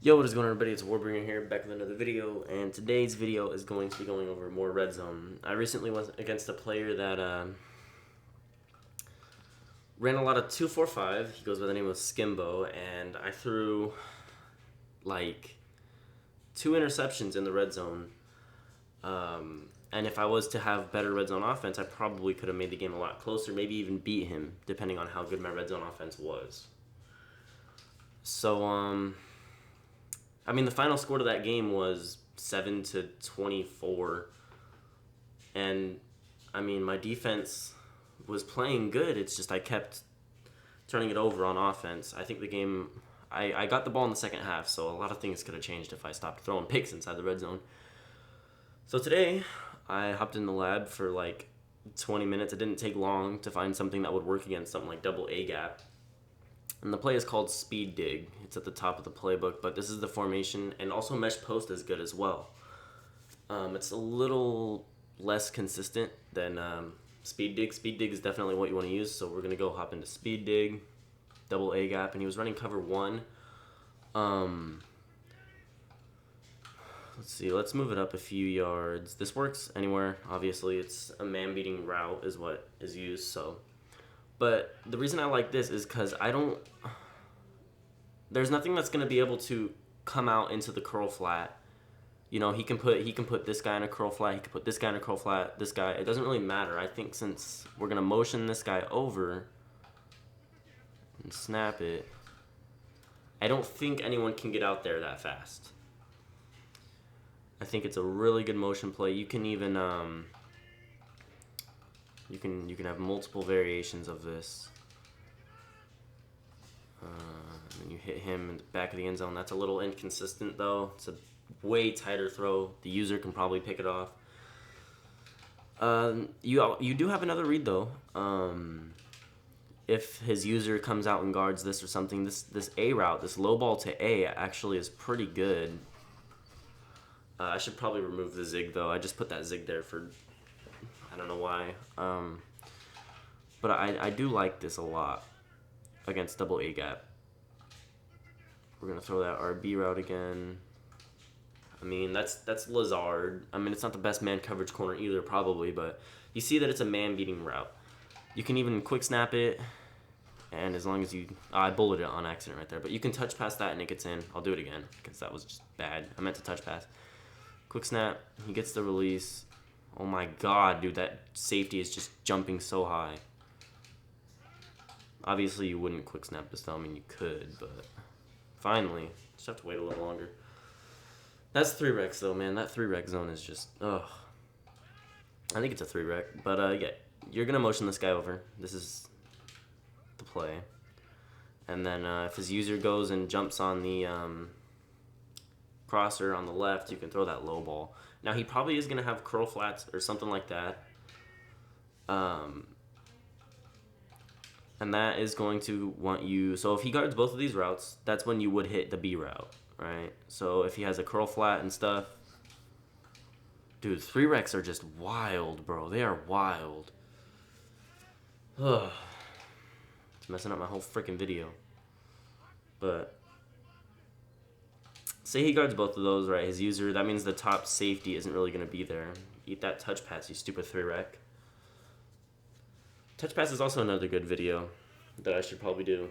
Yo, what is going on, everybody? It's Warbringer here, back with another video, and today's video is going to be going over more Redzone. I recently went against a player that ran a lot of 2-4-5. He goes by the name of Skimbo, and I threw like 2 interceptions in the red zone. And if I was to have better red zone offense, I probably could have made the game a lot closer, maybe even beat him, depending on how good my red zone offense was. So, I mean, the final score to that game was 7-24, and I mean, my defense was playing good. It's just I kept turning it over on offense. I think the game, I got the ball in the second half, so a lot of things could have changed if I stopped throwing picks inside the red zone. So today, I hopped in the lab for like 20 minutes. It didn't take long to find something that would work against something like double A gap. And the play is called speed dig. It's at the top of the playbook, but this is the formation, and also mesh post is good as well. It's a little less consistent than speed dig. Speed dig is definitely what you want to use, so we're gonna go hop into speed dig, double A gap, and he was running cover 1. Let's see, let's move it up a few yards. This works anywhere, obviously. It's a man-beating route is what is used, so. But the reason I like this is because there's nothing that's going to be able to come out into the curl flat. You know, he can put this guy in a curl flat, he can put this guy in a curl flat, this guy. It doesn't really matter. I think since we're going to motion this guy over and snap it, I don't think anyone can get out there that fast. I think it's a really good motion play. You can even you can have multiple variations of this. And then you hit him in the back of the end zone. That's a little inconsistent though. It's a way tighter throw. The user can probably pick it off. You do have another read though. If his user comes out and guards this or something, this A route, this low ball to A actually is pretty good. I should probably remove the zig though. I just put that zig there for, I don't know why. But I do like this a lot against double A gap. We're gonna throw that RB route again. I mean, that's Lazard. I mean, it's not the best man coverage corner either, probably, but you see that it's a man beating route. You can even quick snap it, and as long as you, I bulleted it on accident right there, but you can touch pass that and it gets in. I'll do it again because that was just bad. I meant to touch pass. Quick snap, he gets the release. Oh my god, dude, that safety is just jumping so high. Obviously, you wouldn't quick snap this though. I mean, you could, but finally, just have to wait a little longer. That's 3-recs though, man. That 3-rec zone is just, ugh. I think it's a 3-rec, but yeah, you're gonna motion this guy over. This is the play. And then if his user goes and jumps on the crosser on the left, you can throw that low ball. Now he probably is gonna have curl flats or something like that. And that is going to want you, so if he guards both of these routes, that's when you would hit the B route, right? So if he has a curl flat and stuff, dude, 3-recs are just wild, bro. They are wild. Ugh. It's messing up my whole freaking video. But say he guards both of those, right? His user, that means the top safety isn't really going to be there. Eat that touch pass, you stupid 3-rec. Touch pass is also another good video that I should probably do.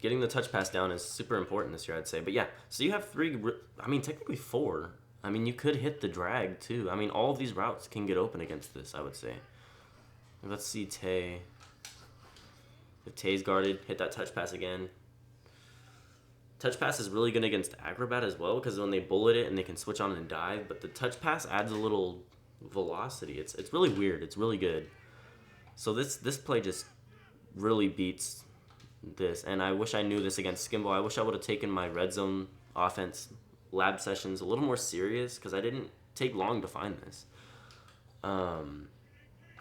Getting the touch pass down is super important this year, I'd say. But yeah, so you have 3, I mean, technically 4. I mean, you could hit the drag too. I mean, all of these routes can get open against this, I would say. Let's see Tay. If Tay's guarded, hit that touch pass again. Touch pass is really good against Acrobat as well because when they bullet it and they can switch on and dive, but the touch pass adds a little velocity. It's really weird. It's really good. So this play just really beats this, and I wish I knew this against Skimbo. I wish I would have taken my red zone offense lab sessions a little more serious because I didn't take long to find this.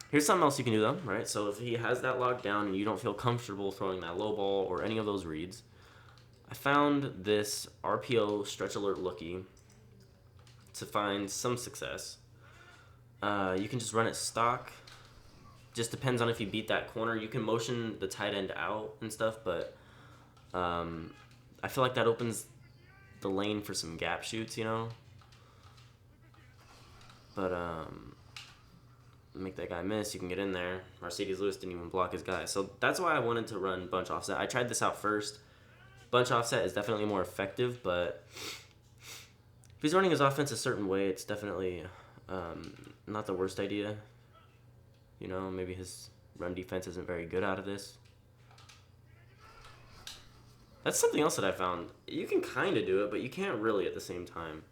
Here's something else you can do though, right? So if he has that locked down and you don't feel comfortable throwing that low ball or any of those reads, I found this RPO stretch alert lookie to find some success. You can just run it stock. Just depends on if you beat that corner. You can motion the tight end out and stuff, but I feel like that opens the lane for some gap shoots, you know. But make that guy miss. You can get in there. Mercedes Lewis didn't even block his guy, so that's why I wanted to run bunch offset. I tried this out first. Bunch offset is definitely more effective, but if he's running his offense a certain way, it's definitely not the worst idea. You know, maybe his run defense isn't very good out of this. That's something else that I found. You can kind of do it, but you can't really at the same time.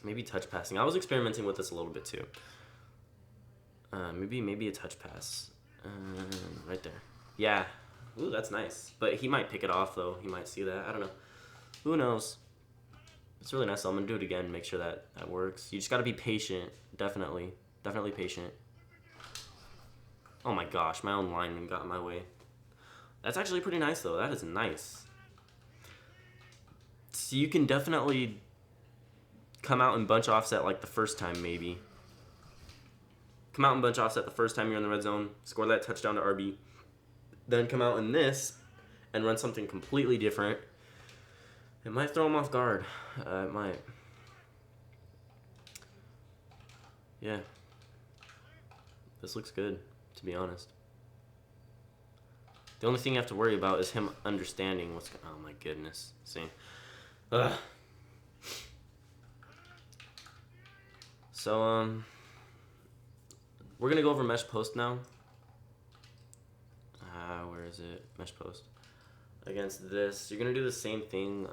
Maybe touch passing. I was experimenting with this a little bit too. Maybe a touch pass. Right there. Yeah. Ooh, that's nice. But he might pick it off, though. He might see that. I don't know. Who knows? It's really nice. So I'm going to do it again, make sure that works. You just got to be patient. Definitely. Definitely patient. Oh my gosh, my own lineman got in my way. That's actually pretty nice, though. That is nice. So you can definitely come out and bunch offset like the first time, maybe. Come out and bunch offset the first time you're in the red zone. Score that touchdown to RB. Then come out in this and run something completely different. It might throw him off guard. It might. Yeah. This looks good, to be honest. The only thing you have to worry about is him understanding what's going on. Oh my goodness. See? Ugh. So, we're going to go over mesh post now. Where is it? Mesh post. Against this, you're going to do the same thing.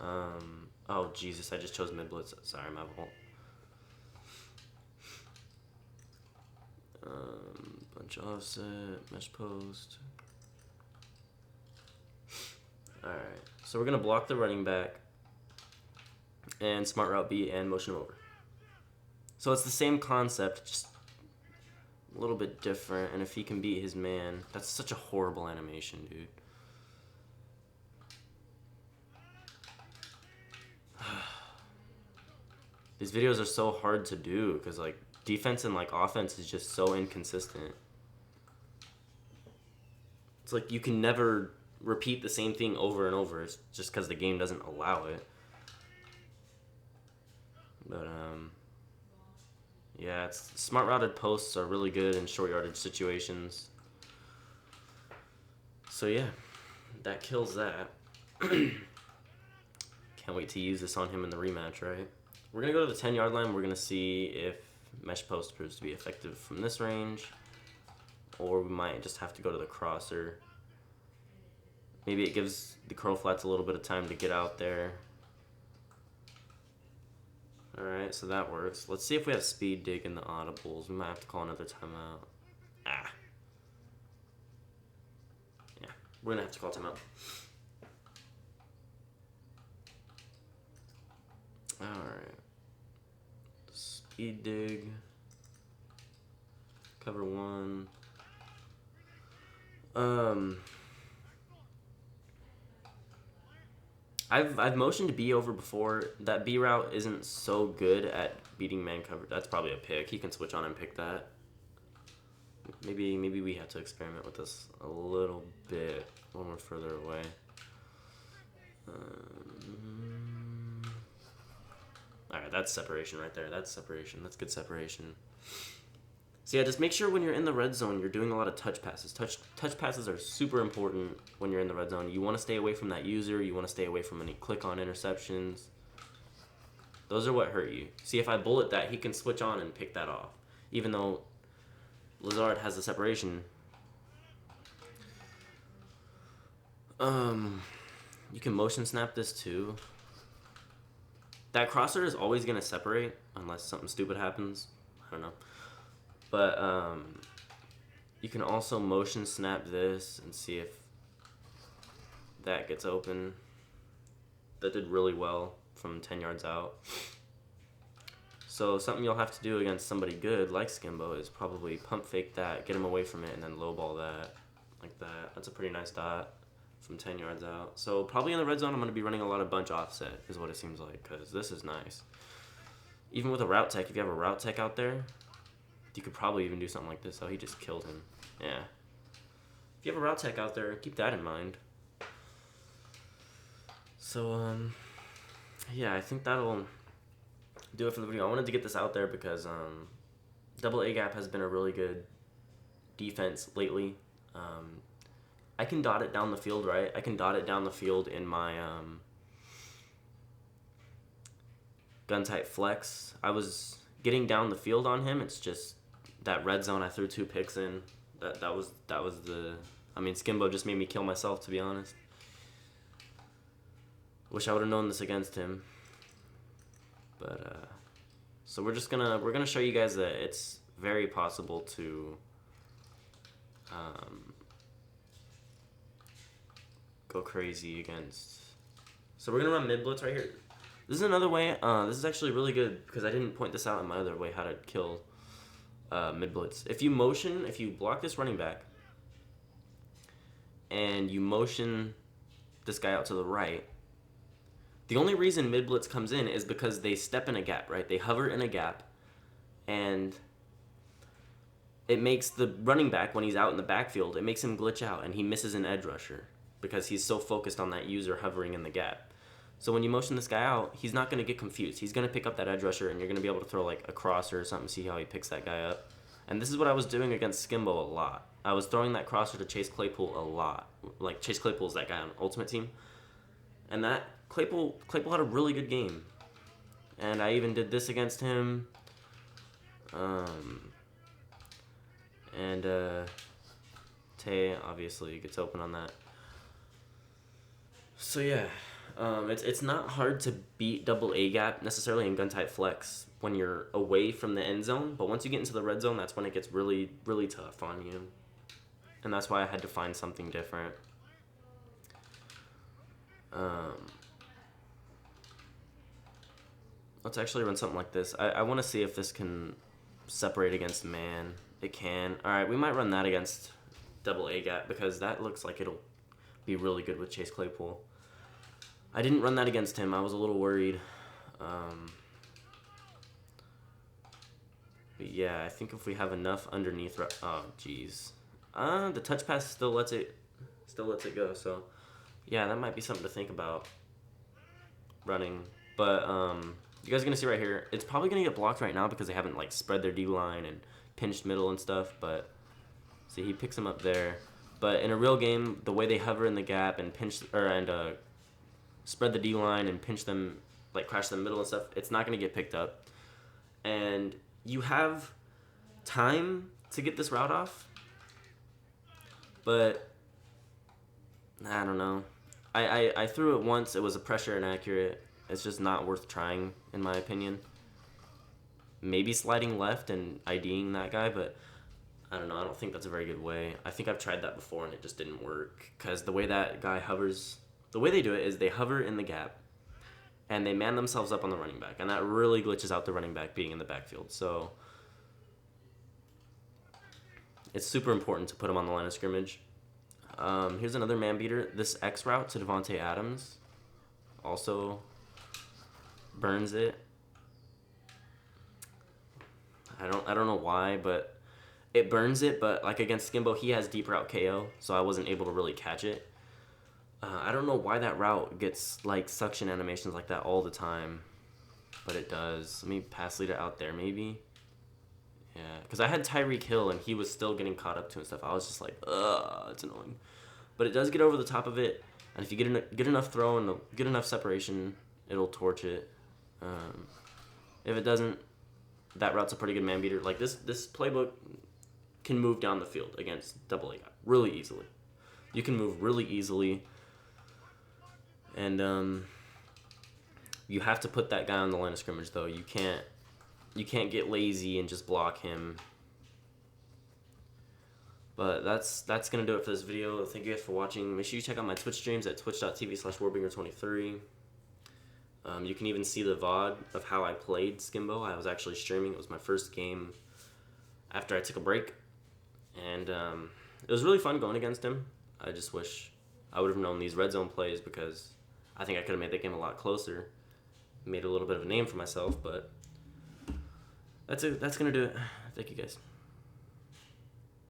Oh, Jesus, I just chose mid blitz. Sorry, my fault. Bunch offset, mesh post. Alright, so we're going to block the running back and smart route B and motion him over. So it's the same concept, just a little bit different. And if he can beat his man, that's such a horrible animation, dude. These videos are so hard to do because like defense and like offense is just so inconsistent. It's like you can never repeat the same thing over and over. It's just because the game doesn't allow it. But yeah, it's smart routed posts are really good in short yardage situations. So yeah, that kills that. Can't wait to use this on him in the rematch, right? We're going to go to the 10-yard line. We're going to see if mesh post proves to be effective from this range. Or we might just have to go to the crosser. Maybe it gives the curl flats a little bit of time to get out there. Alright, so that works. Let's see if we have speed dig in the audibles. We might have to call another timeout. Yeah, we're going to have to call timeout. Alright. Speed dig. Cover one. I've motioned B over before. That B route isn't so good at beating man cover. That's probably a pick. He can switch on and pick that. Maybe we have to experiment with this a little bit when we're further away. Alright, that's separation right there. That's separation. That's good separation. So yeah, just make sure when you're in the red zone, you're doing a lot of touch passes. Touch passes are super important when you're in the red zone. You want to stay away from that user. You want to stay away from any click-on interceptions. Those are what hurt you. See, if I bullet that, he can switch on and pick that off. Even though Lazard has the separation. You can motion snap this too. That crosser is always going to separate unless something stupid happens. I don't know. But you can also motion snap this and see if that gets open. That did really well from 10 yards out. So something you'll have to do against somebody good like Skimbo is probably pump fake that, get him away from it, and then lowball that like that. That's a pretty nice dot from 10 yards out. So probably in the red zone I'm going to be running a lot of bunch offset is what it seems like, because this is nice. Even with a route tech, if you have a route tech out there, you could probably even do something like this. Oh, he just killed him. Yeah. If you have a route tech out there, keep that in mind. So, yeah, I think that'll do it for the video. I wanted to get this out there because double A gap has been a really good defense lately. I can dot it down the field, right? I can dot it down the field in my gun type flex. I was getting down the field on him. It's just that red zone I threw 2 picks in. That was the. I mean, Skimbo just made me kill myself, to be honest. Wish I would have known this against him. But so we're gonna show you guys that it's very possible to go crazy against. So we're gonna run mid blitz right here. This is another way. This is actually really good because I didn't point this out in my other way how to kill mid blitz. If you block this running back, and you motion this guy out to the right, the only reason mid blitz comes in is because they step in a gap, right? They hover in a gap, and it makes the running back, when he's out in the backfield, it makes him glitch out, and he misses an edge rusher because he's so focused on that user hovering in the gap. So when you motion this guy out, he's not going to get confused. He's going to pick up that edge rusher, and you're going to be able to throw like a crosser or something, see how he picks that guy up. And this is what I was doing against Skimbo a lot. I was throwing that crosser to Chase Claypool a lot. Like, Chase Claypool's that guy on Ultimate Team. And that Claypool had a really good game. And I even did this against him. Tay obviously gets open on that. So yeah, it's not hard to beat double A gap necessarily in gun type flex when you're away from the end zone, but once you get into the red zone, that's when it gets really, really tough on you. And that's why I had to find something different. Let's actually run something like this. I want to see if this can separate against man. It can. Alright, we might run that against double A gap because that looks like it'll be really good with Chase Claypool. I didn't run that against him. I was a little worried. But yeah, I think if we have enough underneath... Oh, jeez. The touch pass still lets it go. So, yeah, that might be something to think about running. But you guys are going to see right here, it's probably going to get blocked right now because they haven't like spread their D-line and pinched middle and stuff. But see, he picks him up there. But in a real game, the way they hover in the gap and spread the D-line and pinch them, like crash them middle and stuff, it's not going to get picked up. And you have time to get this route off, but I don't know. I threw it once. It was a pressure inaccurate. It's just not worth trying, in my opinion. Maybe sliding left and IDing that guy, but I don't know. I don't think that's a very good way. I think I've tried that before and it just didn't work because the way that guy hovers, the way they do it is they hover in the gap and they man themselves up on the running back, and that really glitches out the running back being in the backfield. So it's super important to put him on the line of scrimmage. Here's another man beater. This X route to Devontae Adams also burns it. I don't know why, but it burns it. But like against Skimbo, he has deep route KO, so I wasn't able to really catch it. I don't know why that route gets like suction animations like that all the time, but it does. Let me pass leader out there maybe. Yeah, because I had Tyreek Hill and he was still getting caught up to and stuff. I was just like, ugh, it's annoying. But it does get over the top of it, and if you get enough throw and get enough separation, it'll torch it. If it doesn't, that route's a pretty good man beater. Like this playbook can move down the field against double A really easily. You can move really easily, and you have to put that guy on the line of scrimmage though. You can't get lazy and just block him. But that's gonna do it for this video. Thank you guys for watching. Make sure you check out my Twitch streams at twitch.tv/warbringer23. You can even see the VOD of how I played Skimbo. I was actually streaming. It was my first game after I took a break, and it was really fun going against him. I just wish I would have known these red zone plays because I think I could have made that game a lot closer. Made a little bit of a name for myself, but that's gonna do it. Thank you guys.